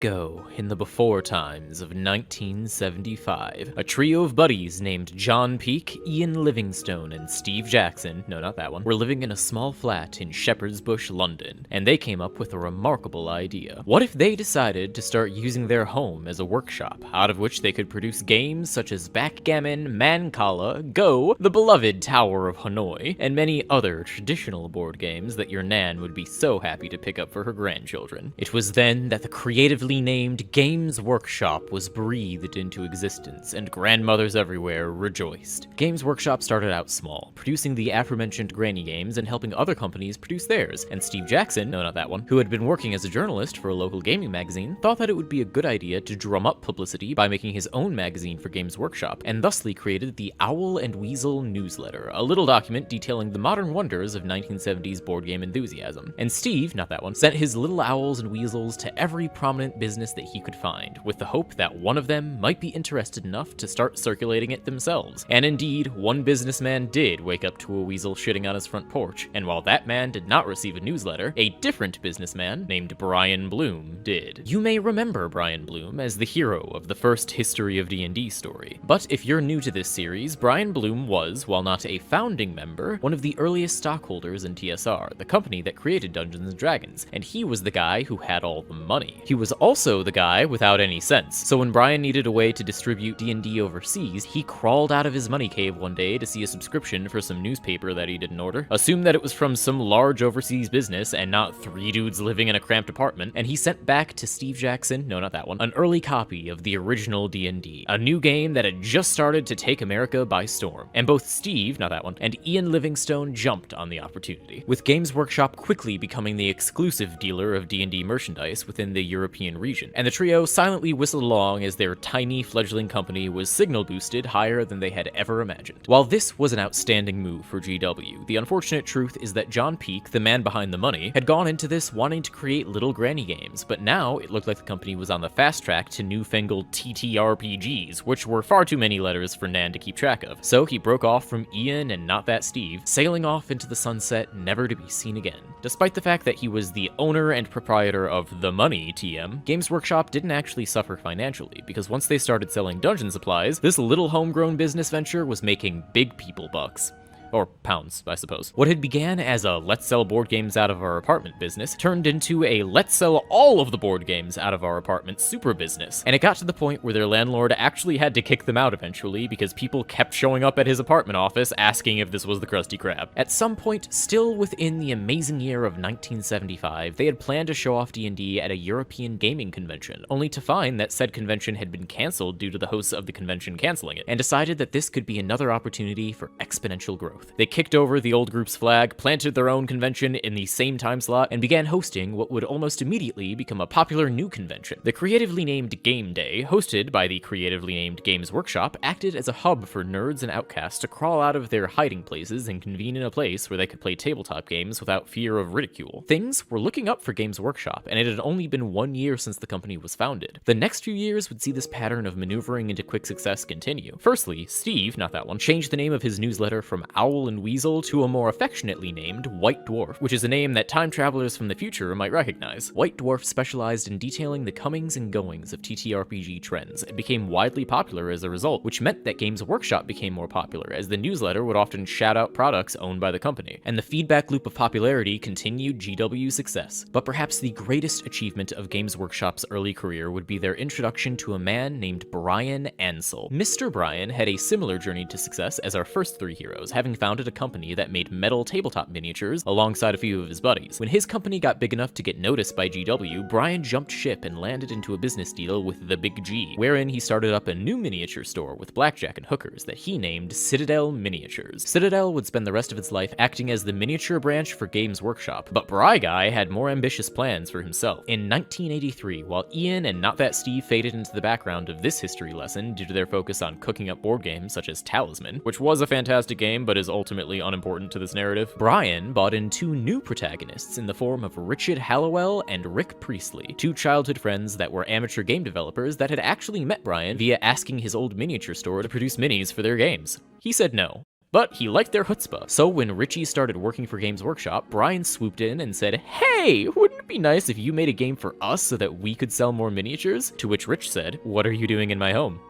Go, in the before times of 1975, a trio of buddies named John Peake, Ian Livingstone, and Steve Jackson, no not that one, were living in a small flat in Shepherd's Bush, London, and they came up with a remarkable idea. What if they decided to start using their home as a workshop, out of which they could produce games such as Backgammon, Mancala, Go, the beloved Tower of Hanoi, and many other traditional board games that your nan would be so happy to pick up for her grandchildren. It was then that the creatively named Games Workshop was breathed into existence, and grandmothers everywhere rejoiced. Games Workshop started out small, producing the aforementioned granny games and helping other companies produce theirs, and Steve Jackson, no not that one, who had been working as a journalist for a local gaming magazine, thought that it would be a good idea to drum up publicity by making his own magazine for Games Workshop, and thusly created the Owl and Weasel newsletter, a little document detailing the modern wonders of 1970s board game enthusiasm. And Steve, not that one, sent his little owls and weasels to every prominent business that he could find, with the hope that one of them might be interested enough to start circulating it themselves. And indeed, one businessman did wake up to a weasel shitting on his front porch, and while that man did not receive a newsletter, a different businessman named Brian Bloom did. You may remember Brian Bloom as the hero of the first History of D&D story, but if you're new to this series, Brian Bloom was, while not a founding member, one of the earliest stockholders in TSR, the company that created Dungeons & Dragons, and he was the guy who had all the money. He was also the guy without any sense, so when Brian needed a way to distribute D&D overseas, he crawled out of his money cave one day to see a subscription for some newspaper that he didn't order, assumed that it was from some large overseas business and not three dudes living in a cramped apartment, and he sent back to Steve Jackson, no not that one, an early copy of the original D&D, a new game that had just started to take America by storm. And both Steve, not that one, and Ian Livingstone jumped on the opportunity, with Games Workshop quickly becoming the exclusive dealer of D&D merchandise within the European region, and the trio silently whistled along as their tiny fledgling company was signal boosted higher than they had ever imagined. While this was an outstanding move for GW, the unfortunate truth is that John Peake, the man behind the money, had gone into this wanting to create little granny games, but now it looked like the company was on the fast track to newfangled TTRPGs, which were far too many letters for Nan to keep track of. So he broke off from Ian and not that Steve, sailing off into the sunset, never to be seen again. Despite the fact that he was the owner and proprietor of The Money TM, Games Workshop didn't actually suffer financially, because once they started selling dungeon supplies, this little homegrown business venture was making big people bucks. Or pounds, I suppose. What had began as a let's sell board games out of our apartment business turned into a let's sell all of the board games out of our apartment super business. And it got to the point where their landlord actually had to kick them out eventually because people kept showing up at his apartment office asking if this was the Krusty Krab. At some point, still within the amazing year of 1975, they had planned to show off D&D at a European gaming convention, only to find that said convention had been cancelled due to the hosts of the convention canceling it, and decided that this could be another opportunity for exponential growth. They kicked over the old group's flag, planted their own convention in the same time slot, and began hosting what would almost immediately become a popular new convention. The creatively named Game Day, hosted by the creatively named Games Workshop, acted as a hub for nerds and outcasts to crawl out of their hiding places and convene in a place where they could play tabletop games without fear of ridicule. Things were looking up for Games Workshop, and it had only been 1 year since the company was founded. The next few years would see this pattern of maneuvering into quick success continue. Firstly, Steve, not that one, changed the name of his newsletter from Owl and Weasel to a more affectionately named White Dwarf, which is a name that time travelers from the future might recognize. White Dwarf specialized in detailing the comings and goings of TTRPG trends and became widely popular as a result, which meant that Games Workshop became more popular, as the newsletter would often shout out products owned by the company, and the feedback loop of popularity continued GW's success. But perhaps the greatest achievement of Games Workshop's early career would be their introduction to a man named Brian Ansell. Mr. Brian had a similar journey to success as our first three heroes, having founded a company that made metal tabletop miniatures alongside a few of his buddies. When his company got big enough to get noticed by GW, Brian jumped ship and landed into a business deal with the Big G, wherein he started up a new miniature store with blackjack and hookers that he named Citadel Miniatures. Citadel would spend the rest of its life acting as the miniature branch for Games Workshop, but Bry Guy had more ambitious plans for himself. In 1983, while Ian and Not That Steve faded into the background of this history lesson due to their focus on cooking up board games such as Talisman, which was a fantastic game but is ultimately unimportant to this narrative, Brian brought in two new protagonists in the form of Richard Hallowell and Rick Priestley, two childhood friends that were amateur game developers that had actually met Brian via asking his old miniature store to produce minis for their games. He said no. But he liked their chutzpah, so when Richie started working for Games Workshop, Brian swooped in and said, "Hey, wouldn't be nice if you made a game for us so that we could sell more miniatures?" To which Rich said, "What are you doing in my home?"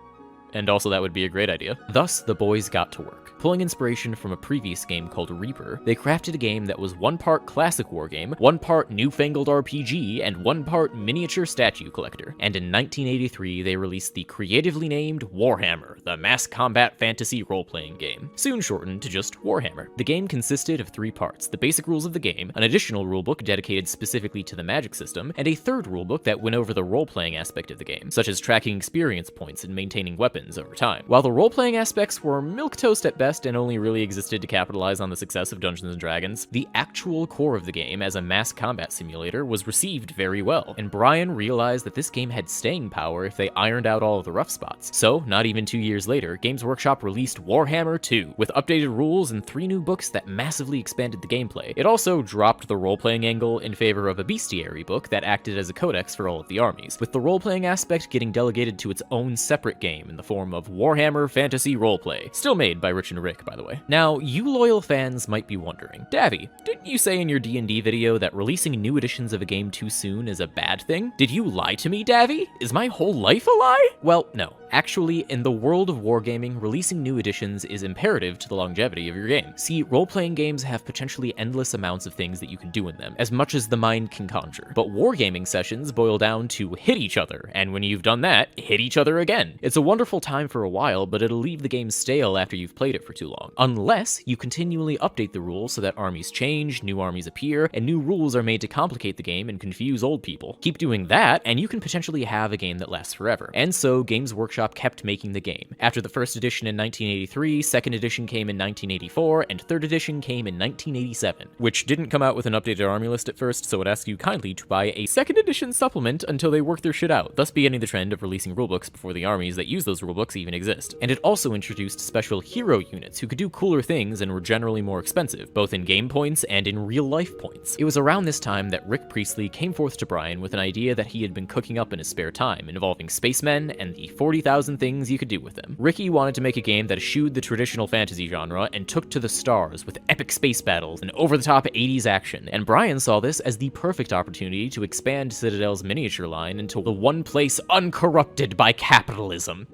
And also that would be a great idea. Thus, the boys got to work. Pulling inspiration from a previous game called Reaper, they crafted a game that was 1 part classic wargame, 1 part newfangled RPG, and 1 part miniature statue collector. And in 1983, they released the creatively named Warhammer, the mass combat fantasy role-playing game, soon shortened to just Warhammer. The game consisted of 3 parts: the basic rules of the game, an additional rulebook dedicated specifically to the magic system, and a third rulebook that went over the role-playing aspect of the game, such as tracking experience points and maintaining weapons over time. While the role-playing aspects were milquetoast at best and only really existed to capitalize on the success of Dungeons & Dragons, the actual core of the game as a mass combat simulator was received very well, and Brian realized that this game had staying power if they ironed out all of the rough spots. So, not even 2 years later, Games Workshop released Warhammer 2, with updated rules and 3 new books that massively expanded the gameplay. It also dropped the role-playing angle in favor of a bestiary book that acted as a codex for all of the armies, with the role-playing aspect getting delegated to its own separate game in the form of Warhammer Fantasy Roleplay, still made by Rich and Rick, by the way. Now, you loyal fans might be wondering, Davy, didn't you say in your D&D video that releasing new editions of a game too soon is a bad thing? Did you lie to me, Davy? Is my whole life a lie? Well, no. Actually, in the world of wargaming, releasing new editions is imperative to the longevity of your game. See, role-playing games have potentially endless amounts of things that you can do in them, as much as the mind can conjure. But wargaming sessions boil down to hit each other, and when you've done that, hit each other again. It's a wonderful time for a while, but it'll leave the game stale after you've played it for too long. Unless you continually update the rules so that armies change, new armies appear, and new rules are made to complicate the game and confuse old people. Keep doing that, and you can potentially have a game that lasts forever. And so, Games Workshop kept making the game. After the first edition in 1983, second edition came in 1984, and third edition came in 1987, which didn't come out with an updated army list at first, so it asks you kindly to buy a second edition supplement until they work their shit out, thus beginning the trend of releasing rulebooks before the armies that use those rulebooks even exist. And it also introduced special hero units who could do cooler things and were generally more expensive, both in game points and in real-life points. It was around this time that Rick Priestley came forth to Brian with an idea that he had been cooking up in his spare time, involving spacemen and the 40,000 things you could do with them. Ricky wanted to make a game that eschewed the traditional fantasy genre and took to the stars with epic space battles and over-the-top 80s action, and Brian saw this as the perfect opportunity to expand Citadel's miniature line into the one place uncorrupted by capitalism.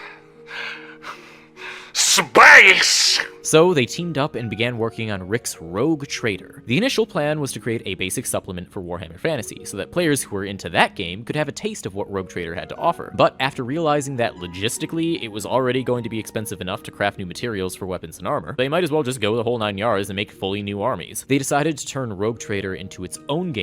Space! So they teamed up and began working on Rick's Rogue Trader. The initial plan was to create a basic supplement for Warhammer Fantasy, so that players who were into that game could have a taste of what Rogue Trader had to offer. But after realizing that logistically it was already going to be expensive enough to craft new materials for weapons and armor, they might as well just go the whole 9 yards and make fully new armies. They decided to turn Rogue Trader into its own game